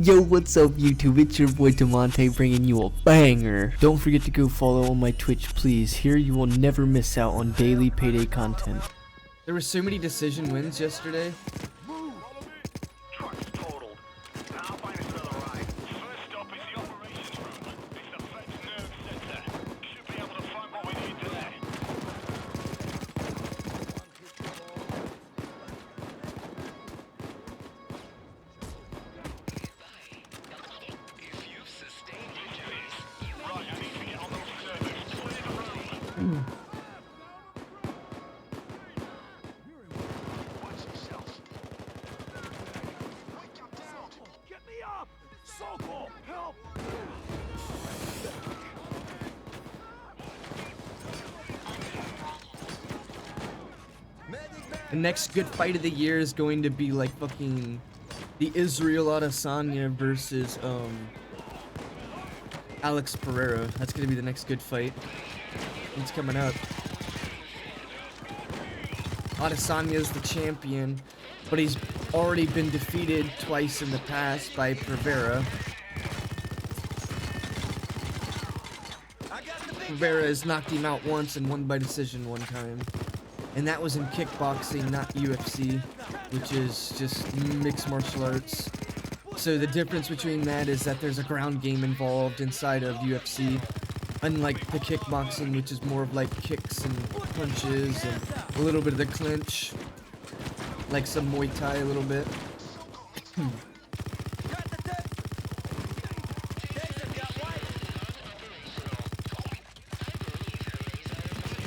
Yo, what's up YouTube? It's your boy Damontae bringing you a banger. Don't forget to go follow on my Twitch, please. Here you will never miss out on daily Payday content. There were so many decision wins yesterday. The next good fight of the year is going to be like fucking the Israel Adesanya versus Alex Pereira. That's gonna be the next good fight. It's coming up. Adesanya is the champion, but he's already been defeated twice in the past by Pereira. Pereira has knocked him out once and won by decision one time. And that was in kickboxing, not UFC, which is just mixed martial arts. So the difference between that is that there's a ground game involved inside of UFC, unlike the kickboxing, which is more of like kicks and punches and a little bit of the clinch, like some Muay Thai a little bit.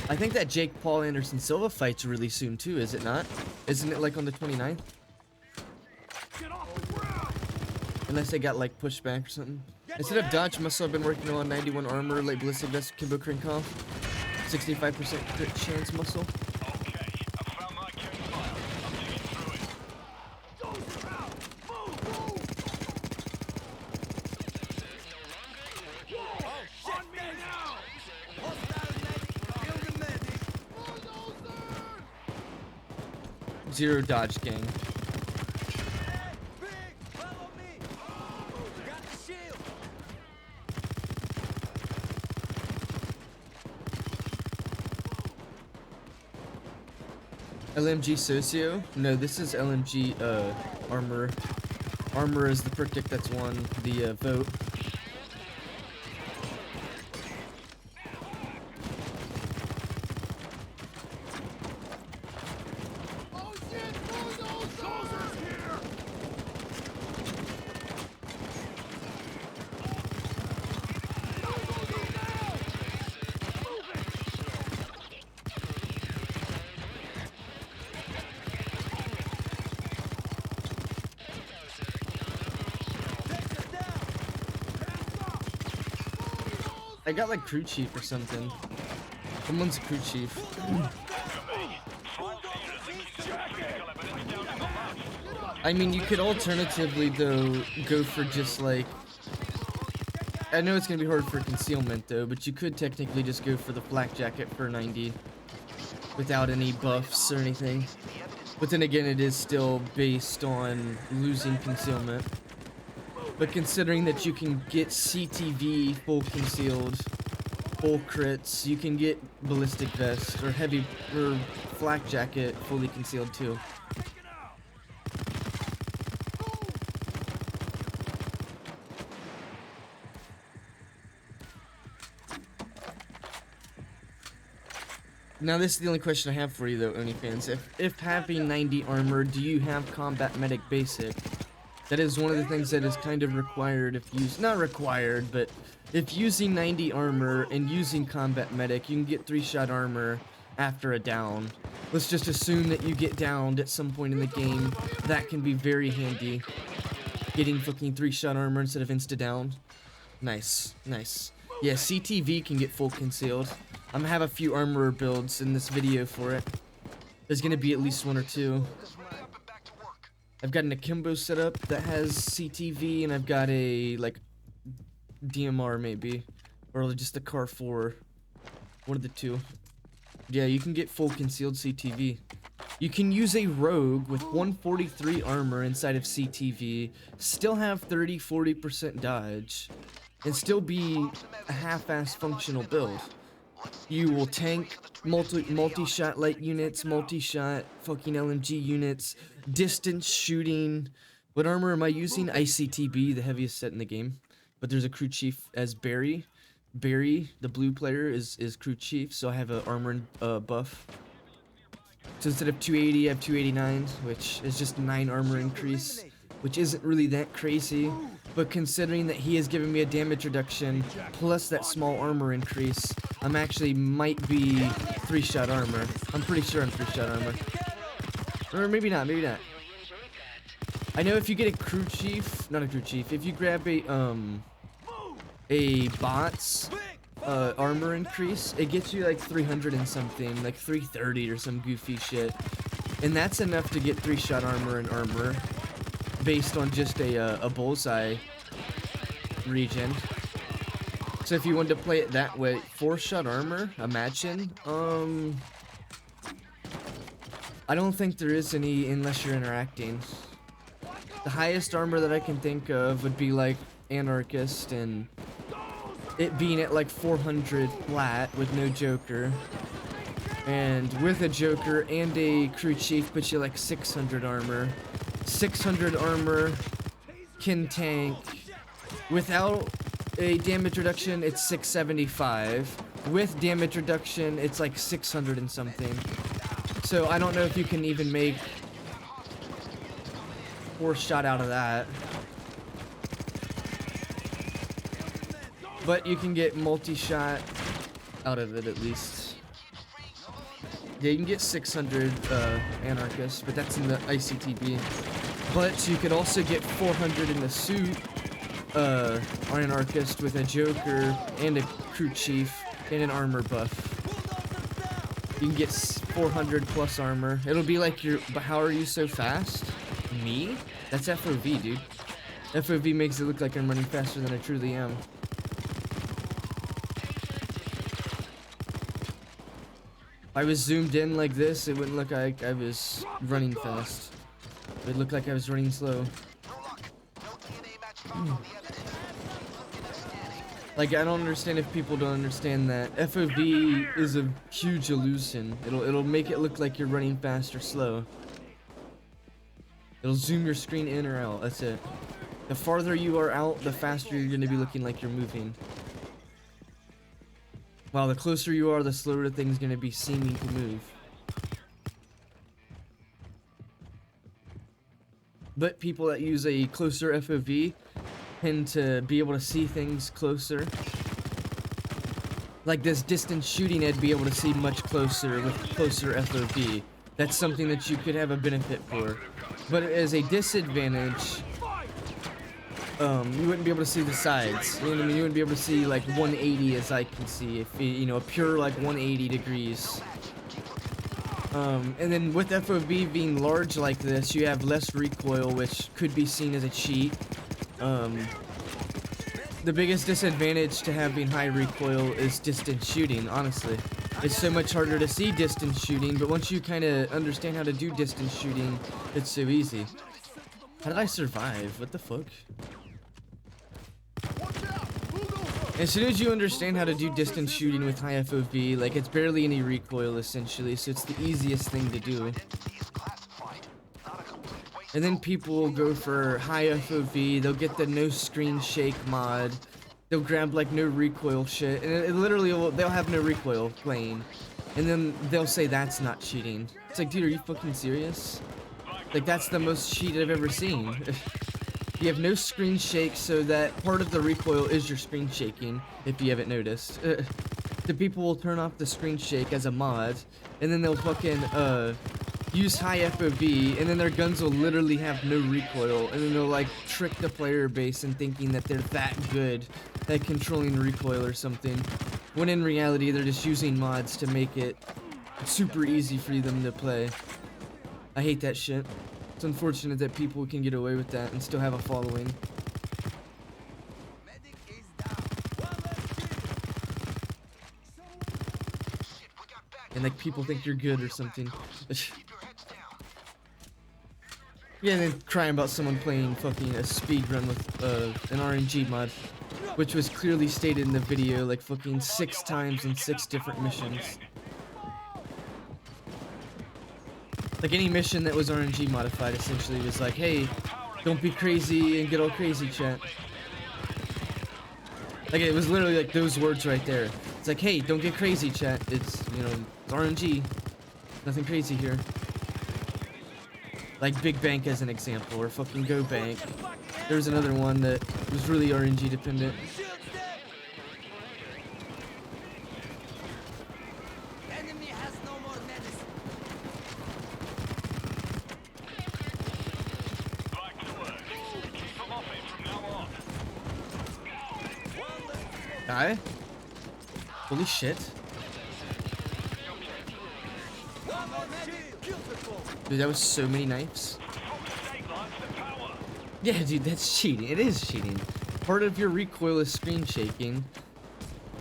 I think that Jake Paul Anderson Silva fight's really soon too, is it not? Isn't it like on the 29th? Unless they got like pushed back or something. Instead of dodge muscle, I've been working on 91 armor, like ballistic vest, Kimbo Krinkov. 65% crit chance muscle. Zero dodge, gang. LMG Socio? No, this is LMG armor. Armor is the predict that's won the vote. I got like crew chief or something. Someone's crew chief. I mean, you could alternatively though go for just like, I know it's gonna be hard for concealment though, but you could technically just go for the flak jacket for 90 without any buffs or anything. But then again, it is still based on losing concealment. But considering that you can get CTV full concealed, full crits, you can get ballistic vest or heavy or flak jacket fully concealed too. Now this is the only question I have for you though, OnlyFans. If having 90 armor, do you have combat medic basic? That is one of the things that is kind of required if not required, but if using 90 armor and using combat medic, you can get 3-shot armor after a down. Let's just assume that you get downed at some point in the game. That can be very handy. Getting fucking 3-shot armor instead of insta-down. Nice, nice. Yeah, CTV can get full concealed. I'm gonna have a few armorer builds in this video for it. There's gonna be at least 1 or 2. I've got an akimbo set up that has CTV, and I've got a, like, DMR maybe. Or just the Car 4. One of the two. Yeah, you can get full concealed CTV. You can use a rogue with 143 armor inside of CTV, still have 30-40% dodge, and still be a half-ass functional build. You will tank multi-shot light units, multi-shot fucking LMG units, distance shooting. What armor am I using? ICTB, the heaviest set in the game. But there's a crew chief as Barry. Barry, the blue player, is crew chief, so I have an armor buff. So instead of 280, I have 289, which is just 9 armor increase, which isn't really that crazy. But considering that he has given me a damage reduction plus that small armor increase, I'm actually might be 3-shot armor. I'm pretty sure I'm 3-shot armor. Or maybe not, maybe not. I know if you get a crew chief, not a crew chief, if you grab a bot's armor increase, it gets you like 300 and something, like 330 or some goofy shit. And that's enough to get 3-shot armor and armor based on just a bullseye region. So if you wanted to play it that way, 4-shot armor, imagine. I don't think there is any unless you're interacting. The highest armor that I can think of would be like Anarchist, and it being at like 400 flat with no Joker. And with a Joker and a crew chief puts you like 600 armor. 600 armor can tank. Without a damage reduction, it's 675. With damage reduction, it's like 600 and something. So I don't know if you can even make 4-shot out of that. But you can get multi-shot out of it at least. Yeah, you can get 600 Anarchist, but that's in the ICTB. But you could also get 400 in the suit Anarchist with a Joker and a crew chief and an armor buff. You can get 400 plus armor. It'll be like but how are you so fast? Me? That's FOV, dude. FOV makes it look like I'm running faster than I truly am. If I was zoomed in like this, it wouldn't look like I was running fast. It would look like I was running slow. Like, I don't understand if people don't understand that FOV is a huge illusion. It'll make it look like you're running fast or slow. It'll zoom your screen in or out, that's it. The farther you are out, the faster you're gonna be looking like you're moving. While the closer you are, the slower the thing's gonna be seeming to move. But people that use a closer FOV tend to be able to see things closer. Like this distance shooting, I'd be able to see much closer with closer FOV. That's something that you could have a benefit for. But as a disadvantage, you wouldn't be able to see the sides. You know what I mean? You wouldn't be able to see like 180 as I can see, if you know, a pure like 180 degrees. And then with FOV being large like this, you have less recoil, which could be seen as a cheat. The biggest disadvantage to having high recoil is distance shooting, honestly. It's so much harder to see distance shooting, but once you kind of understand how to do distance shooting, it's so easy. How did I survive? What the fuck? As soon as you understand how to do distance shooting with high FOV, like, it's barely any recoil essentially, so it's the easiest thing to do. And then people will go for high FOV, they'll get the no screen shake mod, they'll grab like no recoil shit, and it literally they'll have no recoil playing, and then they'll say that's not cheating. It's like, dude, are you fucking serious? Like, that's the most cheat I've ever seen. You have no screen shake, so that part of the recoil is your screen shaking, if you haven't noticed. The people will turn off the screen shake as a mod, and then they'll fucking use high FOV, and then their guns will literally have no recoil, and then they'll like trick the player base in thinking that they're that good at controlling recoil or something, when in reality they're just using mods to make it super easy for them to play. I hate that shit. It's unfortunate that people can get away with that and still have a following. And like people think you're good or something. Yeah, and then crying about someone playing fucking a speed run with an RNG mod, which was clearly stated in the video like fucking 6 times in 6 different missions. Like any mission that was RNG modified essentially was like, hey, don't be crazy and get all crazy, chat. Like it was literally like those words right there. It's like, hey, don't get crazy, chat. It's, you know, it's RNG. Nothing crazy here. Like Big Bank as an example, or fucking Go Bank. There's another one that was really RNG dependent. Enemy has no more medicine. Back to work. Keep them off it from now on. Die? Holy shit. Dude, that was so many knives. Yeah, dude, that's cheating. It is cheating. Part of your recoil is screen shaking.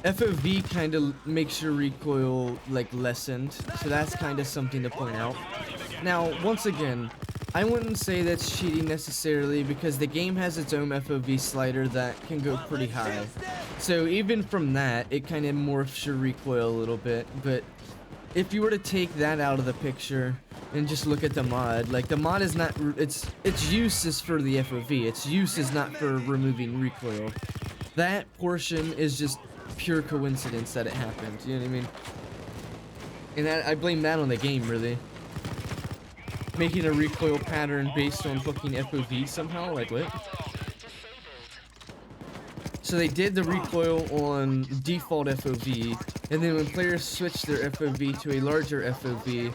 FOV kind of makes your recoil, like, lessened. So that's kind of something to point out. Now, once again, I wouldn't say that's cheating necessarily because the game has its own FOV slider that can go pretty high. So even from that, it kind of morphs your recoil a little bit. But if you were to take that out of the picture and just look at the mod, like the mod is not, its use is for the FOV, its use is not for removing recoil. That portion is just pure coincidence that it happened, you know what I mean? And I blame that on the game, really. Making a recoil pattern based on fucking FOV somehow, like what? So they did the recoil on default FOV, and then when players switch their FOV to a larger FOV,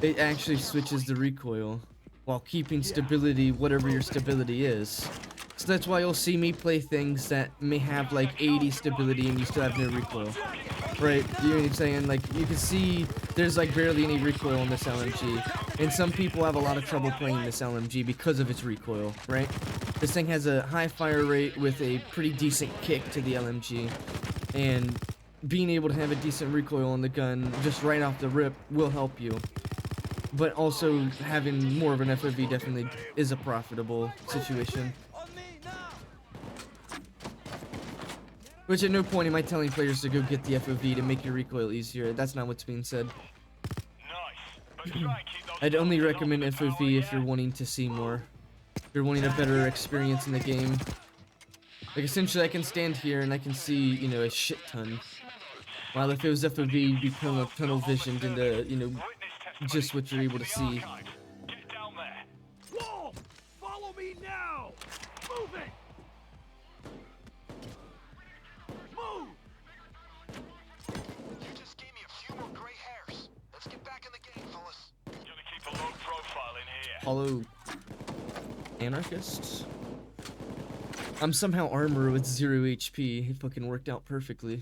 it actually switches the recoil while keeping stability, whatever your stability is. So that's why you'll see me play things that may have like 80 stability and you still have no recoil. Right, you know what I'm saying? Like, you can see there's like barely any recoil on this LMG, and some people have a lot of trouble playing this LMG because of its recoil, right? This thing has a high fire rate with a pretty decent kick to the LMG, and being able to have a decent recoil on the gun just right off the rip will help you. But also having more of an FOV definitely is a profitable situation. Which at no point am I telling players to go get the FOV to make your recoil easier. That's not what's being said. I'd only recommend FOV if you're wanting to see more. If you're wanting a better experience in the game. Like essentially I can stand here and I can see, you know, a shit ton. While if it was FOV, you'd be tunnel visioned into, you know, just what you're able to see. Get down there. Wall! Follow me now! Move it! Move! You just gave me a few more gray hairs. Let's get back in the game, fellas. Gonna keep a low profile in here. Hollow anarchists? I'm somehow armor with 0 HP. It fucking worked out perfectly.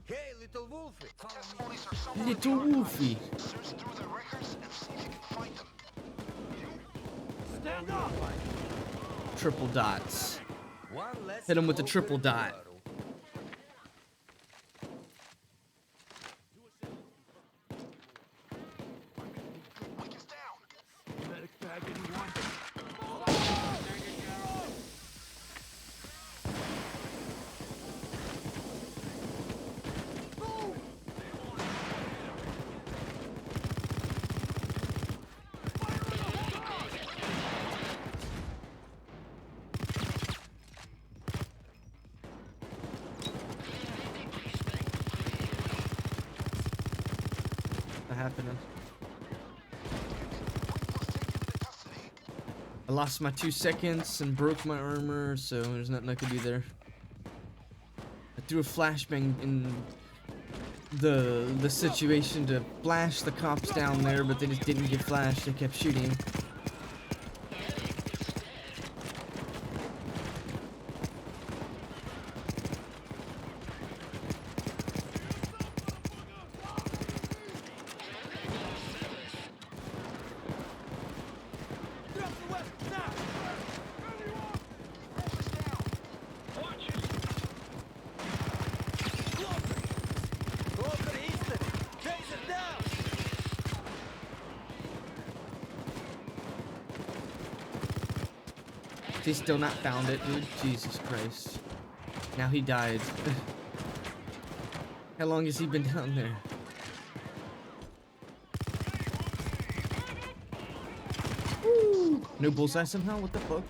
Hey, little wolfie! Testimonies are somewhere Little Wolfie. search through their records and see if you can find them. Stand up! Triple dots. One less Hit him with the triple dot. Wake us down. Medic bag, anyone? Happening. I lost my 2 seconds and broke my armor, so there's nothing I could do there. I threw a flashbang in the situation to flash the cops down there, but they just didn't get flashed. They kept shooting. Drop the weapon now! Closer, Easton! Chase it down! They still not found it, dude. Jesus Christ. Now he died. How long has he been down there? Woo! No bullseye somehow? What the fuck?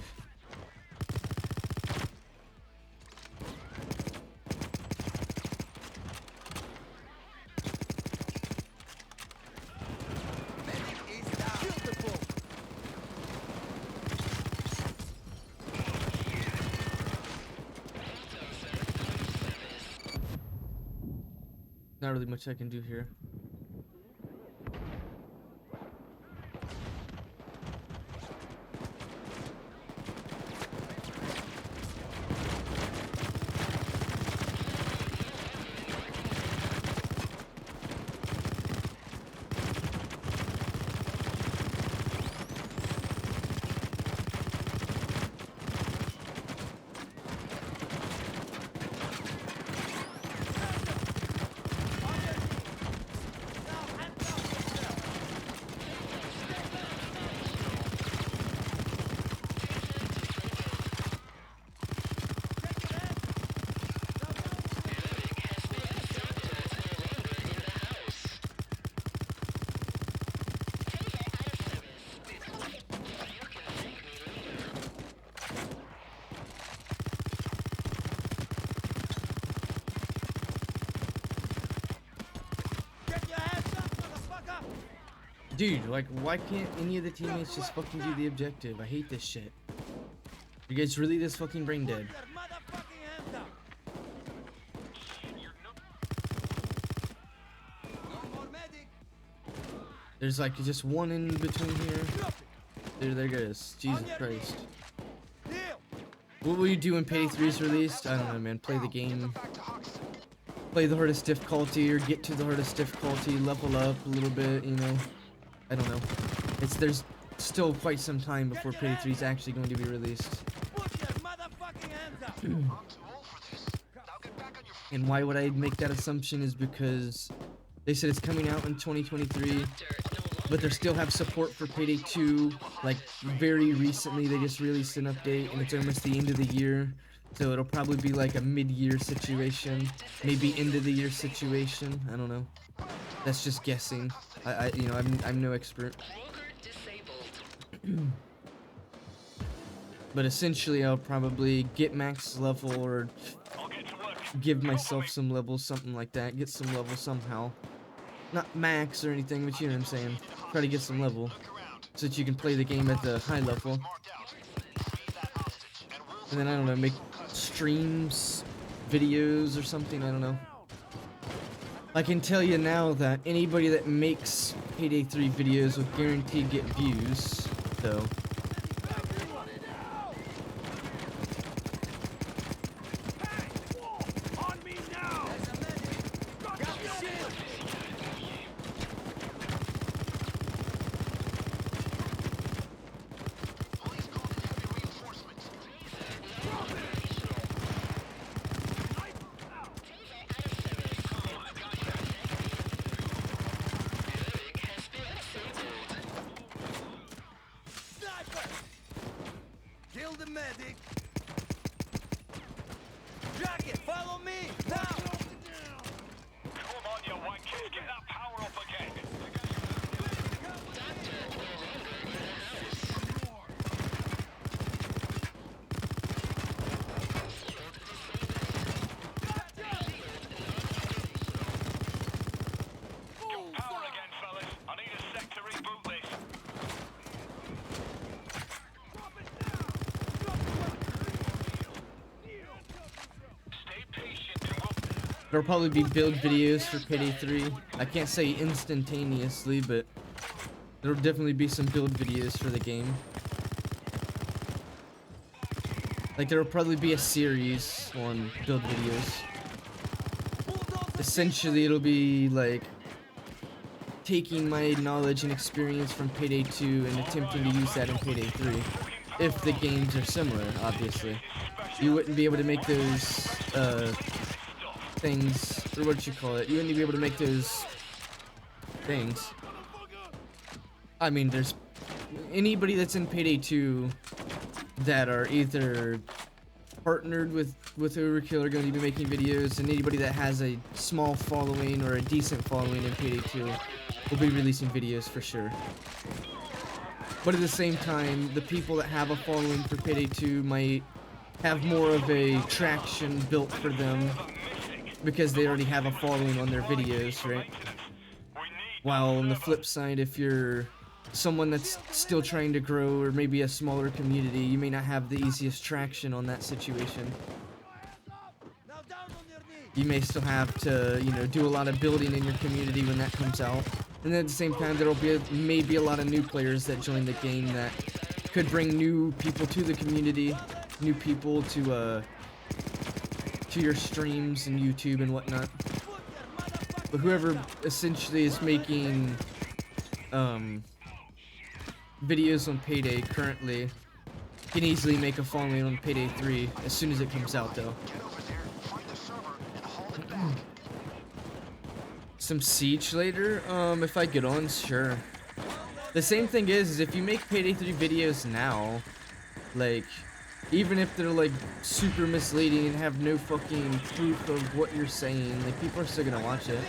Not really much I can do here. Dude, like, why can't any of the teammates just fucking do the objective? I hate this shit. You guys really this fucking brain dead? There's like just one in between here. There goes. Jesus Christ. What will you do when Payday 3 is released? I don't know, man. Play the game. Play the hardest difficulty or get to the hardest difficulty. Level up a little bit, you know. I don't know. There's still quite some time before Payday 3 is actually going to be released. And why would I make that assumption is because they said it's coming out in 2023, but they still have support for Payday 2. Like, very recently they just released an update and it's almost the end of the year. So it'll probably be like a mid-year situation, maybe end of the year situation. I don't know. That's just guessing. You know, I'm no expert. But essentially, I'll probably get max level or give myself some levels, something like that. Get some level somehow. Not max or anything, but you know what I'm saying. Try to get some level so that you can play the game at the high level. And then, I don't know, make streams, videos or something, I don't know. I can tell you now that anybody that makes Payday 3 videos will guaranteed get views, so. Kill the medic. Jacket, follow me now. Come on, you white kids, get that power up again. Got power again, fellas. I need a sec to reboot this. There'll probably be build videos for Payday 3. I can't say instantaneously, but there'll definitely be some build videos for the game. Like, there'll probably be a series on build videos. Essentially, it'll be like taking my knowledge and experience from Payday 2 and attempting to use that in Payday 3. If the games are similar, obviously. You wouldn't be able to make those, things, or what you call it. You wouldn't be able to make those things. I mean, there's anybody that's in Payday 2 that are either partnered with Overkill are going to be making videos, and anybody that has a small following or a decent following in Payday 2 will be releasing videos for sure. But at the same time, the people that have a following for Payday 2 might have more of a traction built for them because they already have a following on their videos, right? While on the flip side, if you're someone that's still trying to grow or maybe a smaller community, you may not have the easiest traction on that situation. Now down on your knees. You may still have to, you know, do a lot of building in your community when that comes out. And then at the same time, there'll be maybe a lot of new players that join the game that could bring new people to the community, new people to your streams and YouTube and whatnot. But whoever essentially is making videos on Payday currently can easily make a following on Payday 3 as soon as it comes out, though. Get over there, find the server, and hold it back. Some Siege later? If I get on, sure. The same thing is if you make Payday 3 videos now, like, even if they're like super misleading and have no fucking proof of what you're saying, like, people are still gonna watch it.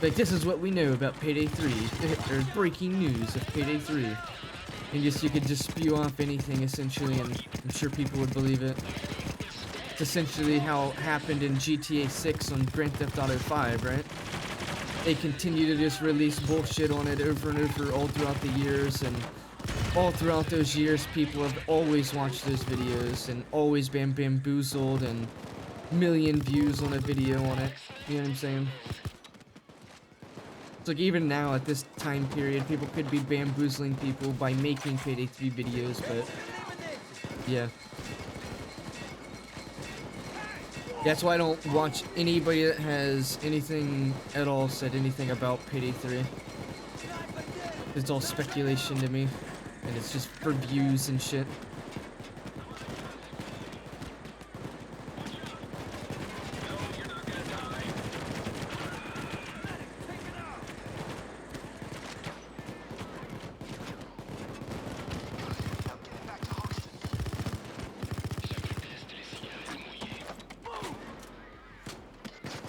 Like, this is what we know about Payday 3. There's breaking news of Payday 3. And just, you could just spew off anything essentially, and I'm sure people would believe it. It's essentially how it happened in GTA 6 on Grand Theft Auto 5, right? They continue to just release bullshit on it over and over all throughout the years, and all throughout those years, people have always watched those videos and always been bamboozled and million views on a video on it. You know what I'm saying? It's like even now at this time period, people could be bamboozling people by making Payday 3 videos, but yeah. That's why I don't watch anybody that has anything at all said anything about Payday 3. It's all speculation to me, and it's just for views and shit. Now get it back to Hoxton.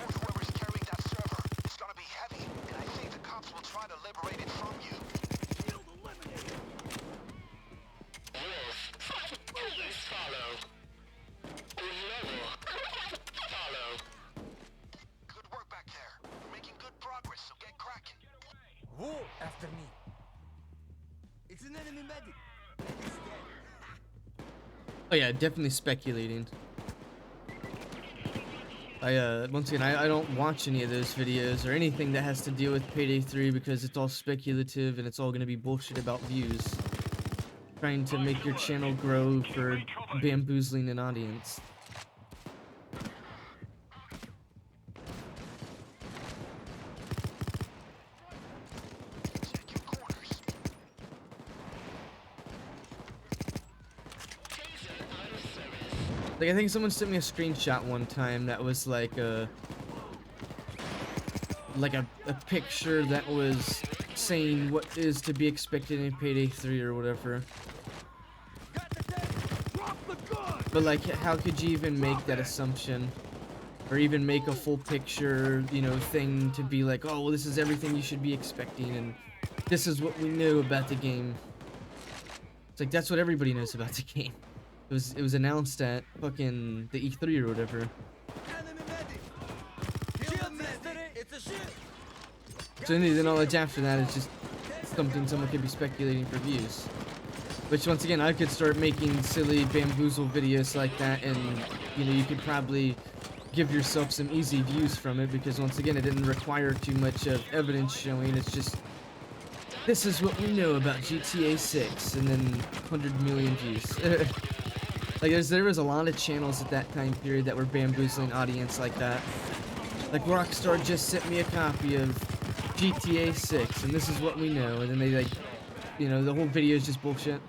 Whoever's carrying that server, it's gonna be heavy, and I think the cops will try to liberate it from you. Good work back there. We're making good progress, so get cracking. Who after me? It's an enemy medic. Medic's dead. Oh yeah, definitely speculating. Once again, I don't watch any of those videos or anything that has to deal with Payday 3 because it's all speculative and it's all gonna be bullshit about views. Trying to make your channel grow for bamboozling an audience. Check your corners. Like, I think someone sent me a screenshot one time that was like a picture that was saying what is to be expected in Payday 3 or whatever. But like, how could you even make that assumption? Or even make a full picture, you know, thing to be like, oh, well, this is everything you should be expecting, and this is what we know about the game. It's like, that's what everybody knows about the game. It was announced at fucking the E3 or whatever. Enemy medic. Kill medic. It's a ship. So the knowledge after that is just something someone could be speculating for views. Which, once again, I could start making silly bamboozle videos like that, and, you know, you could probably give yourself some easy views from it, because, once again, it didn't require too much of evidence showing. It's just, this is what we know about GTA 6, and then 100 million views. Like, there was a lot of channels at that time period that were bamboozling audience like that. Like, Rockstar just sent me a copy of GTA 6, and this is what we know, and then they, like, you know, the whole video is just bullshit.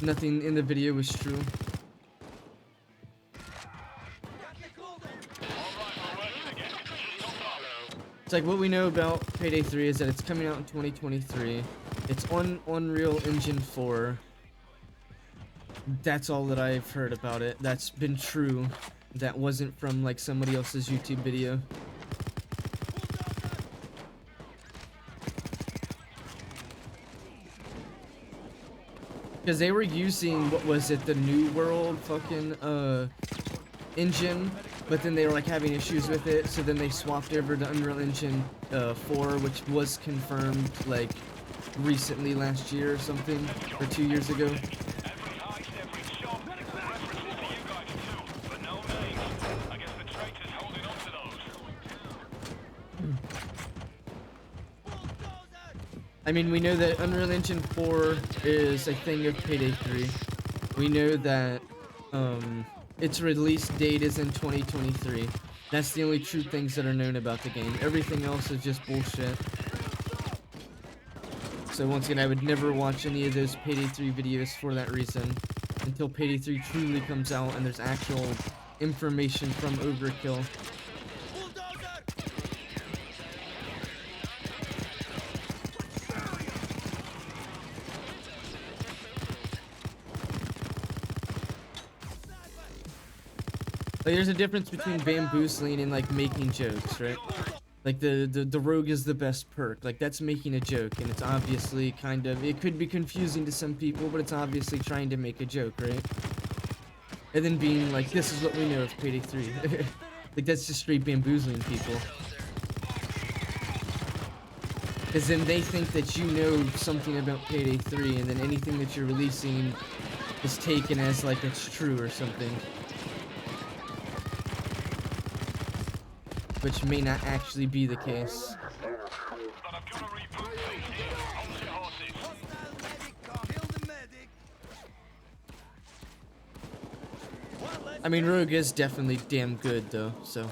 Nothing in the video was true. It's like, what we know about Payday 3 is that it's coming out in 2023. It's on Unreal Engine 4. That's all that I've heard about it. That's been true. That wasn't from like somebody else's YouTube video. Because they were using, what was it, the New World fucking engine, but then they were like having issues with it, so then they swapped over to Unreal Engine 4, which was confirmed like recently, last year or something, or 2 years ago. Every heist, every shot, references to you guys too, but no names. I guess the traitor's holding on to those. I mean, we know that Unreal Engine 4 is a thing of Payday 3. We know that its release date is in 2023. That's the only true things that are known about the game. Everything else is just bullshit. So once again, I would never watch any of those Payday 3 videos for that reason until Payday 3 truly comes out and there's actual information from Overkill. Like, there's a difference between bamboozling and like making jokes, right? Like the rogue is the best perk. Like, that's making a joke, and it's obviously kind of, it could be confusing to some people, but it's obviously trying to make a joke, right? And then being like, this is what we know of Payday 3. Like, that's just straight bamboozling people. Because then they think that you know something about Payday 3, and then anything that you're releasing is taken as like it's true or something. Which may not actually be the case. But I've got to reboot things here. On to horses. Hostile medic car. Kill the medic. One less I mean, Rogue is definitely damn good though, so.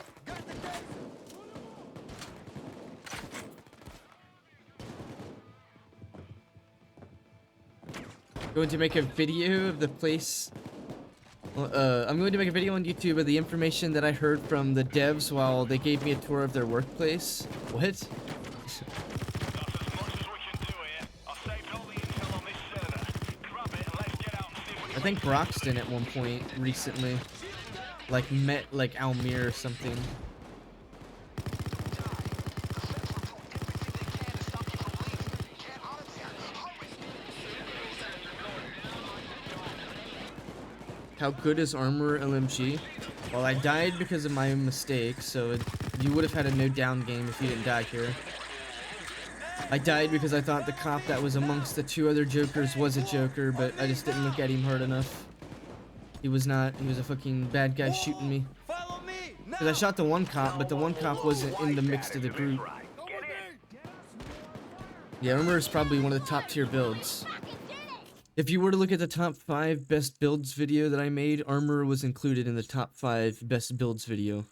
Going to make a video of the place. I'm going to make a video on YouTube of the information that I heard from the devs while they gave me a tour of their workplace. What? That's as much as we can do here. I've saved all the intel on this server. Grab it and let's get out and see what I think Broxton at one point recently, like, met like Almir or something. How good is armor LMG? Well, I died because of my own mistake, so you would have had a no down game if you didn't die here. I died because I thought the cop that was amongst the two other jokers was a joker, but I just didn't look at him hard enough. He was not. He was a fucking bad guy shooting me. Follow me. Because I shot the one cop, but the one cop wasn't in the mix of the group. Yeah, armor is probably one of the top tier builds. If you were to look at the top 5 best builds video that I made, armor was included in the top 5 best builds video.